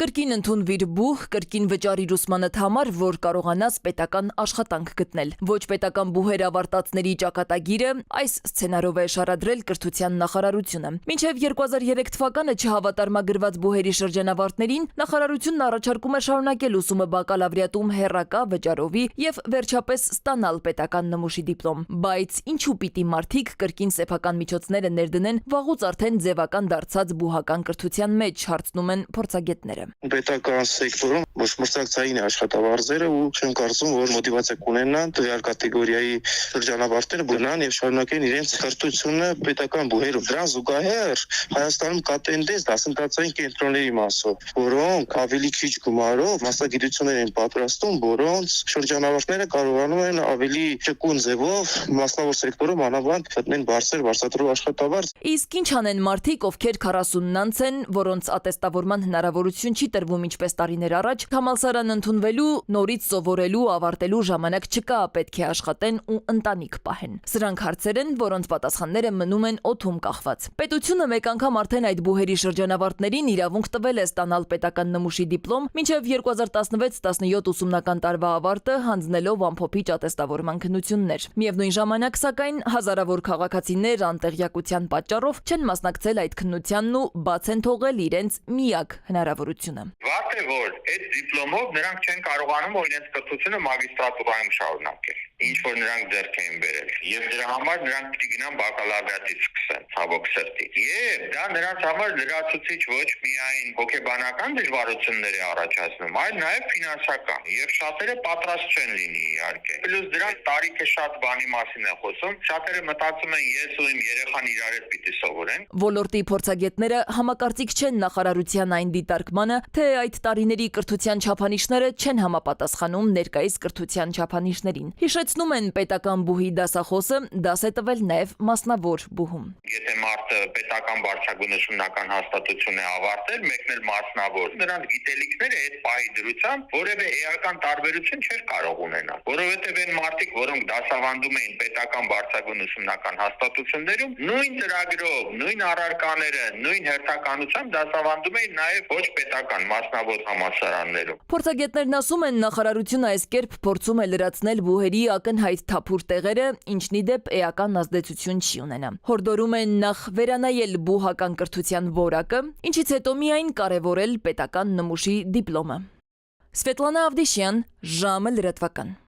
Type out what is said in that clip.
Կրկին ընդունվիր բուհ, կրկին վճարիր ուսմանդ համար, որ կարողանաս պետական աշխատանք գտնել։ Ոչ պետական բուհեր ավարտածների ճակատագիրը այս սցենարով է շարադրել կրթության նախարարությունը։ Մինչև 2003 թվականը չհավատարմագրված բուհերի շրջանավարտներին նախարարությունն առաջարկում է շարունակել ուսումը բակալավրիատում հեռակա վճարովի եւ վերջապես ստանալ պետական նմուշի դիպլոմ։ Բայց ինչու պիտի մարդիկ կրկին սեփական միջոցները ներդնեն վաղուց արդեն ձևական դարձած բուհական կրթության մեջ, հարցնում են փորձագետները։ Պետական սեկտորում ոչ մրցակցային աշխատավարձերը ու չեմ կարծում, որ մոտիվացիա կունենան տվյալ կատեգորիայի շրջանավարտները գնան եւ շարունակեն իրենց կրթությունը պետական բուհերում։ Դրան զուգահեռ Հայաստանում կա տենդենս դասընթացային կենտրոնների մասով, որոնք ավելի քիչ գումարով մասնագիտություններ են պատրաստում, որոնց շրջանավարտները կարողանում են ավելի ճկուն ձևով մասնավոր սեկտորում անավանդ գտնեն բարձրացրու աշխատավարձ։ Իսկ ինչ անեն մարդիկ, ովքեր 40-ն անց են, որոնց ատեստավորման հնարավորություն չի տրվում ինչպես տարիներ առաջ, համալսարան ընդունվելու, նորից սովորելու, ավարտելու ժամանակ չկա, պետք է աշխատեն ու ընտանիք պահեն։ Սրանք հարցեր են, որոնց պատասխանները մնում են օդում կախված։ Պետությունը մեկ անգամ արդեն այդ բուհերի շրջանավարտներին իրավունք տվել է ստանալ պետական նմուշի դիպլոմ, մինչև 2016-17 ուսումնական տարվա ավարտը հանձնելով ամփոփիչ ատեստավորման քննություններ։ Միևնույն ժամանակ, սակայն, հազարավոր քաղաքացիներ անտեղյակության պատճառով չեն մասնակցել այդ քննությանն ու բաց են թողել իրենց միակ հնարավորությունը։ Վատ է, որ այդ դիպլոմով նրանք չեն կարողանում իրենց կրթությունը մագիստրատուրայում շարունակել, ինչ որ նրանք ձեռք էին բերել, եւ դրա համար նրանք պիտի գնան բակալավրիատից սկսեն, ցավոք սրտի։ Եվ դա նրանց համար լրացուցիչ ոչ միայն հոգեբանական դժվարություններ է առաջացնում, այլ նաեւ ֆինանսական, եւ շատերը պատրաստ չեն լինի իհարկե։ Պլյուս դրանք տարիքը շատ բանի մասին է խոսում, շատերը մտածում են ես ու իմ երեխան իրար հետ պիտի սովորեն։ Ոլորտի փորձագետները համակարծիք չեն նախարարության այն դիտարկմանը, թե այդ տարիների կրթության չափանիշները չեն համապատասխանում ներկայիս կրթության չափանիշներին։ Հիշեցնում են պետական բուհի դասախոսը դաս է տվել նաև մասնավոր բուհում։ Եթե մարդը պետական բարձրագույն ուսումնական հաստատություն է ավարտել, մեկն էլ մասնավոր, նրանց գիտելիքները այդ պահի դրությամբ որևէ էական տարբերություն չէր կարող ունենալ, որովհետև այն մարդիկ, որոնք դասավանդում էին պետական բարձրագույն ուսումնական հաստատություններում, նույն ծրագրով, նույն առարկաները, նույն հերթականությամբ դասավանդում էին նաև ոչ պետական մասնավոր համալսարաններում։ Փորձագետներն ասում են, նախարարությունը այս կերպ փորձում է լրացնել բուհերի ակնհայտ թափուր տեղերը, ինչն ի դեպ էական ազդեցություն չի ունենա։ Հորդորում են նախ վերանայել բուհական կրթության որակը, ինչից հետո միայն կարևորել պետական նմուշի դիպլոմը։ Սվետլանա Ավդիշյան, ժամը լրատվական։